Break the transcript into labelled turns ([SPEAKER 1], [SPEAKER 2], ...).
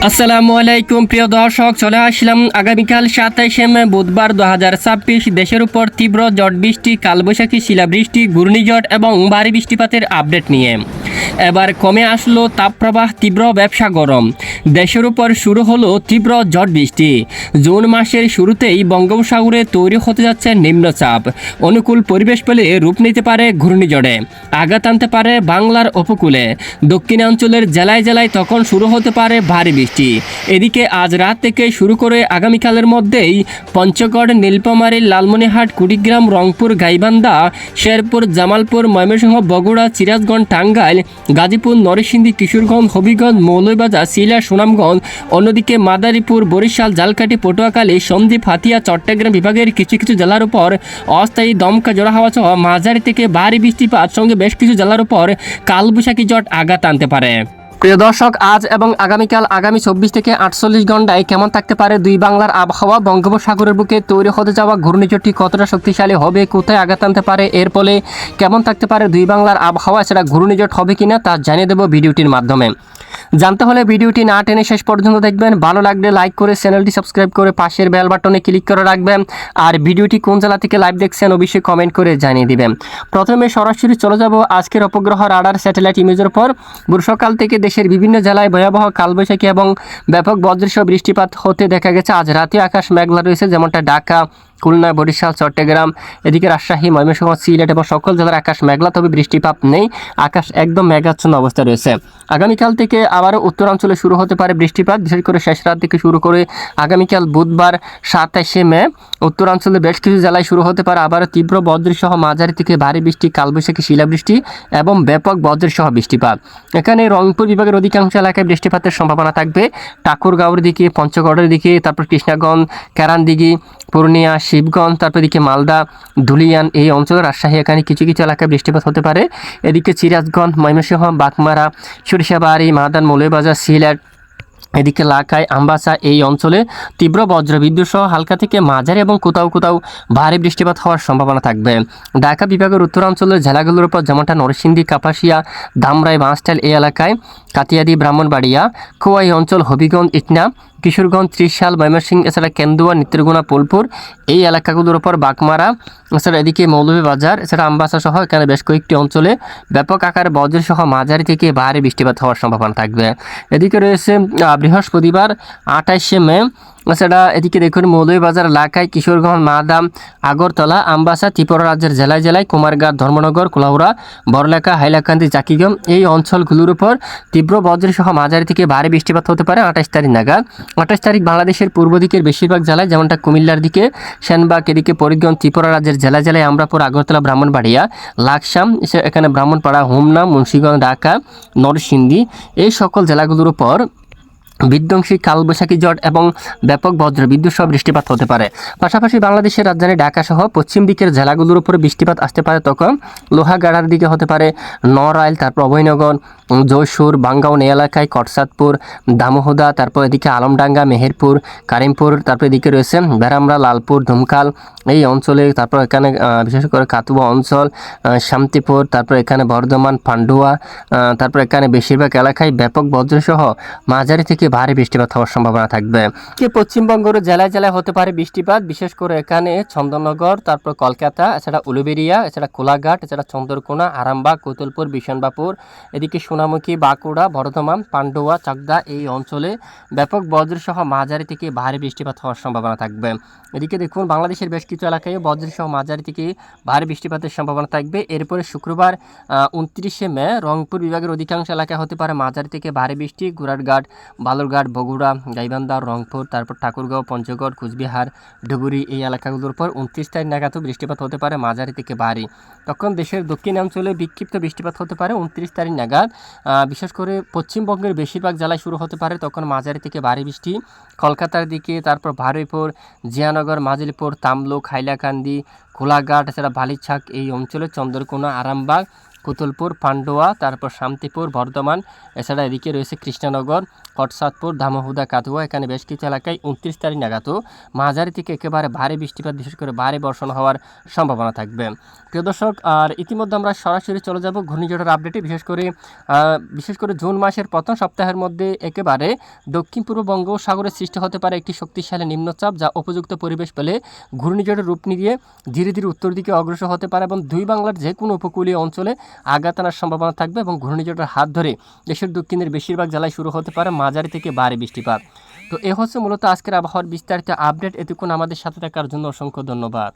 [SPEAKER 1] আসসালামু আলাইকুম প্রিয় দর্শক, চলে আসলাম আগামীকাল 27শে মে বুধবার 2026 দেশের উপর তীব্র ঝড় বৃষ্টি, কালবৈশাখী, শিলাবৃষ্টি, ঘূর্ণিঝড় এবং ভারী বৃষ্টিপাতের আপডেট নিয়ে। এবার কমে আসলো তাপপ্রবাহ, তীব্র ব্যবসা গরম। দেশের উপর শুরু হলো তীব্র ঝড় বৃষ্টি। জুন মাসের শুরুতেই বঙ্গোপসাগরে তৈরি হতে যাচ্ছে নিম্নচাপ। অনুকূল পরিবেশ পেলে রূপ নিতে পারে ঘূর্ণিঝড়ে, আঘাত আনতে পারে বাংলার উপকূলে। দক্ষিণাঞ্চলের জেলায় জেলায় তখন শুরু হতে পারে ভারী বৃষ্টি। এদিকে আজ রাত থেকে শুরু করে আগামীকালের মধ্যেই পঞ্চগড়, নীলফামারী, লালমনিরহাট, কুড়িগ্রাম, রংপুর, গাইবান্ধা, শেরপুর, জামালপুর, ময়মনসিংহ, বগুড়া, সিরাজগঞ্জ, টাঙ্গাইল, গাজীপুর, নরসিংদী, কিশোরগঞ্জ, হবিগঞ্জ, মৌলভীবাজার, সিলেট, সুনামগঞ্জ, অন্যদিকে মাদারীপুর, বরিশাল, ঝালকাঠি, পটুয়াখালী, সন্দ্বীপ, হাতিয়া, চট্টগ্রাম বিভাগের কিছু কিছু জেলার উপর অস্থায়ী দমকা জোড়া হাওয়া সহ মাঝারি থেকে ভারী বৃষ্টিপাত সঙ্গে বেশ কিছু জেলার উপর কালবৈশাখী ঝড় আঘাত আনতে পারে। প্রিয় দর্শক, আজ এবং আগামীকাল আগামী 24 থেকে 48 ঘন্টায় কেমন থাকতে পারে দুই বাংলার আবহাওয়া? বঙ্গোপসাগরের বুকে তৈরি হতে যাওয়া ঘূর্ণিঝড়টি কতটা শক্তিশালী হবে, কোথায় আঘাত আনতে পারে, এর ফলে কেমন থাকতে পারে দুই বাংলার আবহাওয়া, সেটা ঘূর্ণিঝড় হবে কিনা তা জানিয়ে দেব ভিডিওটির মাধ্যমে। জানতে হলে ভিডিওটি না টেনে শেষ পর্যন্ত দেখবেন। ভালো লাগলে লাইক করে চ্যানেলটি সাবস্ক্রাইব করে পাশের বেল বাটনে ক্লিক করে রাখবেন। আর ভিডিওটি কোন জেলা থেকে লাইভ দেখছেন অবশ্যই কমেন্ট করে জানিয়ে দিবেন। প্রথমে সরাসরি চলে যাব আজকের উপগ্রহ রাডার স্যাটেলাইট ইমেজের পর। সকাল থেকে দেশের বিভিন্ন জেলায় ভয়াবহ কালবৈশাখী এবং ব্যাপক বজ্রসহ বৃষ্টিপাত হতে দেখা গেছে। আজ রাতে আকাশ মেঘলা রয়েছে, যেমনটা ঢাকা, খুলনা, বরিশাল, চট্টগ্রাম, এদিকে রাজশাহী, ময়মনসিংহ, সিলেট এবং সকল জেলার আকাশ মেঘলা, তবে বৃষ্টিপাত নেই। আকাশ একদম মেঘাচ্ছন্ন অবস্থায় রয়েছে। আগামীকাল থেকে আবারও উত্তরাঞ্চলে শুরু হতে পারে বৃষ্টিপাত, বিশেষ করে শেষ রাত থেকে শুরু করে আগামীকাল বুধবার 27শে মে উত্তরাঞ্চলে বেশ কিছু জেলায় শুরু হতে পারে আবারও তীব্র বজ্রসহ মাঝারি থেকে ভারী বৃষ্টি, কালবৈশাখী, শিলাবৃষ্টি এবং ব্যাপক বজ্রসহ বৃষ্টিপাত। এখানে রংপুর বিভাগের অধিকাংশ এলাকায় বৃষ্টিপাতের সম্ভাবনা থাকবে। ঠাকুরগাঁওয়ের দিকে, পঞ্চগড়ের দিকে, তারপর কৃষ্ণাগঞ্জ, কেরানদিঘি, পূর্ণিয়া, শিবগঞ্জ, তারপর এদিকে মালদা, ধুলিয়ান, এই অঞ্চল, রাজশাহী, এখানে কিছু কিছু এলাকায় বৃষ্টিপাত হতে পারে। এদিকে সিরাজগঞ্জ, ময়মনসিংহ, বাগমারা, সরিষাবাড়ি, মাদান, মৌলভীবাজার, সিলেট, এদিকে লাখাই, আমবাসা, এই অঞ্চলে তীব্র বজ্রবিদ্যুৎ সহ হালকা থেকে মাঝারি এবং কোথাও কোথাও ভারী বৃষ্টিপাত হওয়ার সম্ভাবনা থাকবে। ঢাকা বিভাগের উত্তরাঞ্চলের জেলাগুলোর উপর, যেমনটা নরসিংদী, কাপাসিয়া, ধামরাই, বাঁশটাইল, এই এলাকায়, কাতিয়াদি, ব্রাহ্মণবাড়িয়া, খোয়াই অঞ্চল, হবিগঞ্জ, ইটনা, কিশোরগঞ্জ, ত্রিশাল, ময়মনসিংহ, এছাড়া কেন্দুয়া, নেত্রকোনা, ফুলপুর, এই এলাকাগুলোর উপর, বাগমারা, এছাড়া এদিকে মৌলভীবাজার, এছাড়া আমবাসা সহ এখানে বেশ কয়েকটি অঞ্চলে ব্যাপক আকারে বজ্রসহ মাঝারি থেকে ভারী বৃষ্টিপাত হওয়ার সম্ভাবনা থাকবে। এদিকে রয়েছে বৃহস্পতিবার 28শে মে, এছাড়া এদিকে দেখুন মৌলভীবাজার, লাখাই, কিশোরগঞ্জ, মাদাম, আগরতলা, আমবাসা, ত্রিপুরা রাজ্যের জেলায় জেলায়, কুমারঘাট, ধর্মনগর, কুলাউড়া, বড়লেখা, হাইলাকান্দি, জাকিগঞ্জ, এই অঞ্চলগুলোর উপর তীব্র বজ্রসহ মাঝারি থেকে ভারী বৃষ্টিপাত হতে পারে 28 তারিখ নাগাদ। 28 তারিখ বাংলাদেশের পূর্ব দিকের বেশিরভাগ জেলায়, যেমনটা কুমিল্লার দিকে, সেনবাগ, এদিকে পরিগঞ্জ, ত্রিপুরা রাজ্যের জেলায় জেলায়, আমরাপুর, আগরতলা, ব্রাহ্মণবাড়িয়া, লাকসাম, এখানে ব্রাহ্মণপাড়া, হোমনা, মুন্সিগঞ্জ, ঢাকা, নরসিংদী, এই সকল জেলাগুলোর উপর বিধ্বংসী কালবৈশাখী ঝড় এবং ব্যাপক বজ্রবিদ্যুৎ সহ বৃষ্টিপাত হতে পারে। পাশাপাশি বাংলাদেশের রাজধানী ঢাকা সহ পশ্চিম দিকের জেলাগুলোর উপরে বৃষ্টিপাত আসতে পারে। তখন লোহাগাড়ার দিকে হতে পারে নড়াইল, তারপর অভয়নগর, যশোর, বাঙ্গাউন, এই এলাকায়, কটসাদপুর, দামোহদা, তারপর এদিকে আলমডাঙ্গা, মেহেরপুর, কারিমপুর, তারপর এদিকে রয়েছে বেরামরা, লালপুর, ধুমকাল, এই অঞ্চলে, তারপর এখানে বিশেষ করে কাতুয়া অঞ্চল, শান্তিপুর, তারপর এখানে বর্ধমান, পান্ডুয়া, তারপর এখানে বেশিরভাগ এলাকায় ব্যাপক বজ্রসহ মাঝারি থেকে ভারী বৃষ্টিপাত হওয়ার সম্ভাবনা থাকবে। পশ্চিমবঙ্গের জেলায় জেলায় হতে পারে বৃষ্টিপাত, বিশেষ করে এখানে চন্দননগর, তারপর কলকাতা, এছাড়া উলুবেড়িয়া, এছাড়া কোলাঘাট, এছাড়া চন্দ্রকোনা, আরামবাগ, কতুলপুর, বিশনবাপুর, এদিকে সোনামুখী, বাঁকুড়া, বর্ধমান, পান্ডুয়া, চাকদা, এই অঞ্চলে ব্যাপক বজ্রসহ মাঝারি থেকে ভারী বৃষ্টিপাত হওয়ার সম্ভাবনা থাকবে। এদিকে দেখুন বাংলাদেশের বেশ কিছু এলাকায় বজ্রসহ মাঝারি থেকে ভারী বৃষ্টিপাতের সম্ভাবনা থাকবে। এরপরে শুক্রবার 29শে মে রংপুর বিভাগের অধিকাংশ এলাকায় হতে পারে মাঝারি থেকে ভারী বৃষ্টি। গুড়ারঘাট, বালুরঘাট, বগুড়া, গাইবান্ধা, রংপুর, তারপর ঠাকুরগাঁও, পঞ্চগড়, কুচবিহার, ধুবুরি, এই এলাকাগুলোর উপর 29 তারিখ নাগাদও বৃষ্টিপাত হতে পারে মাঝারি থেকে ভারী। তখন দেশের দক্ষিণাঞ্চলে বিক্ষিপ্ত বৃষ্টিপাত হতে পারে 29 তারিখ নাগাদ। বিশেষ করে পশ্চিমবঙ্গের বেশিরভাগ জেলায় শুরু হতে পারে তখন মাঝারি থেকে ভারী বৃষ্টি। কলকাতার দিকে, তারপর বারুইপুর, জিয়ানগর, মাজিলপুর, তামলুক, হাইলাকান্দি, কোলাঘাট, এছাড়া বালিছাক, এই অঞ্চলে, চন্দ্রকোনা, আরামবাগ, কুতুলপুর, পান্ডুয়া, তারপর শান্তিপুর, বর্ধমান, এছাড়া এদিকে রয়েছে কৃষ্ণনগর, কটসাদপুর, দামোহুদা, কাতুয়া, এখানে বেশ কিছু এলাকায় 29 তারিখ নাগাদও মাঝারি থেকে একেবারে ভারী বৃষ্টিপাত, বিশেষ করে ভারী বর্ষণ হওয়ার সম্ভাবনা থাকবে। প্রিয় দর্শক, আর ইতিমধ্যে আমরা সরাসরি চলে যাব ঘূর্ণিঝড়ের আপডেটে। বিশেষ করে জুন মাসের প্রথম সপ্তাহের মধ্যে একেবারে দক্ষিণ পূর্ব বঙ্গোপসাগরে সৃষ্টি হতে পারে একটি শক্তিশালী নিম্নচাপ, যা উপযুক্ত পরিবেশ পেলে ঘূর্ণিঝড়ের রূপ নিয়ে ধীরে ধীরে উত্তর দিকে অগ্রসর হতে পারে এবং দুই বাংলার যে কোনো উপকূলীয় অঞ্চলে আঘাত আনার সম্ভাবনা থাকবে এবং ঘূর্ণিঝড়ের হাত ধরে দেশের দক্ষিণের বেশিরভাগ জেলায় শুরু হতে পারে মাঝারি থেকে ভারী বৃষ্টিপাত। তো এ হচ্ছে মূলত আজকের আবহাওয়ার বিস্তারিত আপডেট। এতক্ষণ আমাদের সাথে থাকার জন্য অসংখ্য ধন্যবাদ।